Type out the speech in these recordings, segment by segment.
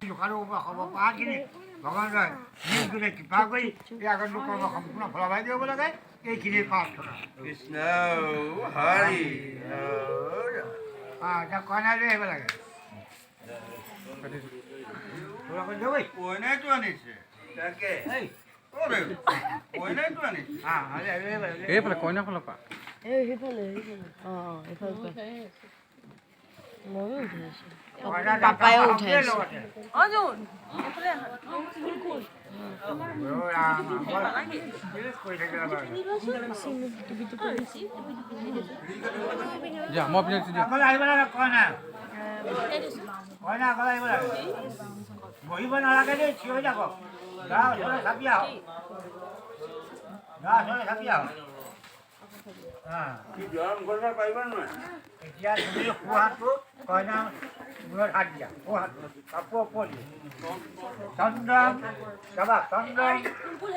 দোকানৰ পৰা খাব পৰাখিনি ভগৱানে নিজ কৃপা কৰি এই আগন্তুক কৰ্ম সম্পূৰ্ণ ফলবাই দিব লাগে এইখিনি প্ৰাৰ্থনা কৃষ্ণ হৰি এতিয়া কইনাই লৈ আহিব লাগে কইনাইটো আনিছে তাকে কইনাইটো আনিছে এইফালে কইনা ফালৰ পৰা পাপায়ো উঠাইছে যা মই পিনে আহিব লাগে কইনা কইনা আগলৈ আহিব লাগে বহিব নালাগে দেই চিঞৰি যাব গা ওচৰলৈ চাপি আহক গা ওচৰলৈ চাপি আহক এতিয়া তুমি সোঁহাতটো কইনা মূৰত হাত দিয়া সোঁহাতটো কাপোৰ ওপৰত দিয়া চন্দন যাবা চন্দন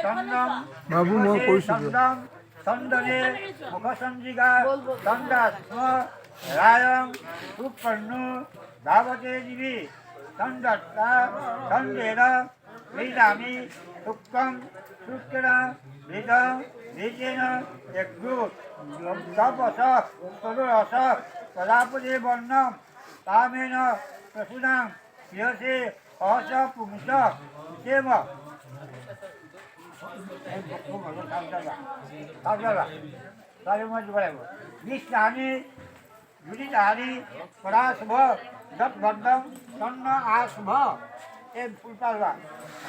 চন্দন বাবু মই কৈছোঁ চন্দন চন্দনে মুখচন্দ্ৰিকা চন্দাস্ম ৰায়ং সুপৰ্ণু ধাৱতে দিবি চন্দত্তা চন্দেৰ বীজামি শুক্কম শুক্ৰ বীজ বীজেন একদূত তপস তদুরস প্রজাপতি বর্ণম তামেন প্রসূনাং প্রিয়সে অহস পুংস দেব বিষ্ণানি জুড়িতাহারি পরাশুভ দত্তম তন্ন আশুভ এই ফুলপাল্লা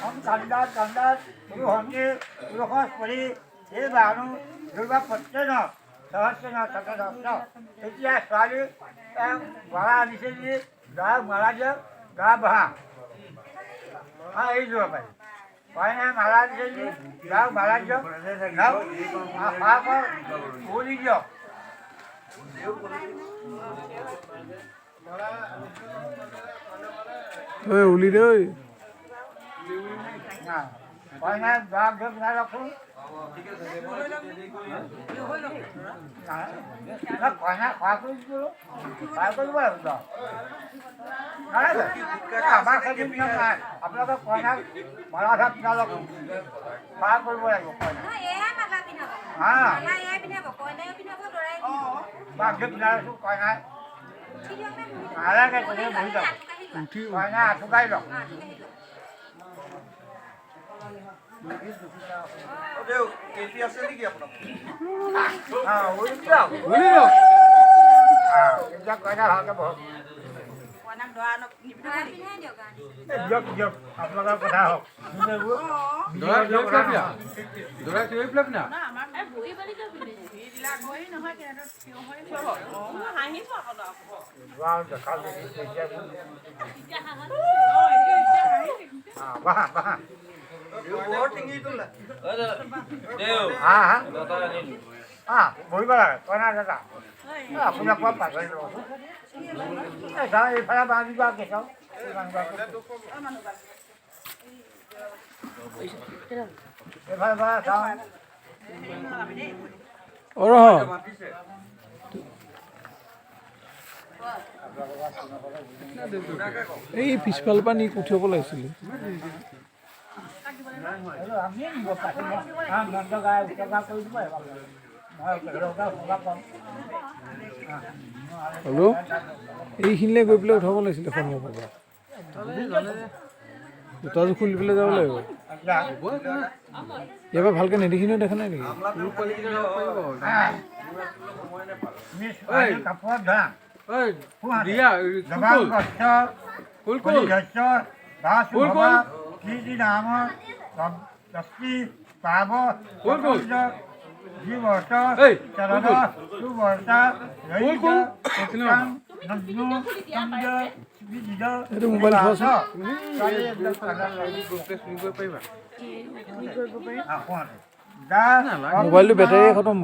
হম কান্দাত কান্দাত পুরুহন্তি পুরুষস্পরি এই বানু দুর্গা পত্রেন সহস্রেন শতদশ এতিয়া ছোৱালী মালা আনিছে যদি গা মালা দিয়ক গা বহা এৰি দিব পাৰি কইনাই মালা আনিছে যদি গা মালা দিয়ক উলি দিয়ক উলি দেই কইনাই গা দিয়ক নাৰাখোঁ কইনা খোৱা কৰিব লাগিব আমাৰ খেতি নিয়ম নাই আপোনালোকে কইনাক মালা ভাত পিন্ধালক খোৱা কৰিব লাগিব কইনা পিন্ধাইছোঁ কইনাই নালাগে তুমি বহি যাওক কইনাই আঁঠুকাই লওক এতিয়া কইনা ভালকে বহক দিয়ক দিয়ক আপোনালোকৰ কথা হওক বাহা বাহা বহিব লাগে কইনা দাদা আপোনাক কোৱা পাছৰি ল'বচোন এইফালে বান্ধিবা কেঁচাও এইফালে পৰা চাওঁ এই পিছফালৰ পৰা নি উঠিব লাগিছিলে আমি নিব পাৰোঁ নন্দ গাই উৎসৰ্গা কৰি দিব হেল্ল' এইখিনিলৈ গৈ পেলাই উঠাব লাগিছিলে সন্মুখৰ পৰা জোতাযোৰ খুলি পেলাই যাব লাগিব ইয়াৰ পৰা ভালকৈ নেদেখি নহয় দেখা নাই নেকি কাপোৰত ধৰা কি নাম দস্তি পাব জীবৰ্ষ চৰণ সুবৰ্ষ মোবাইল মোবাইলটো বেটাৰী খতম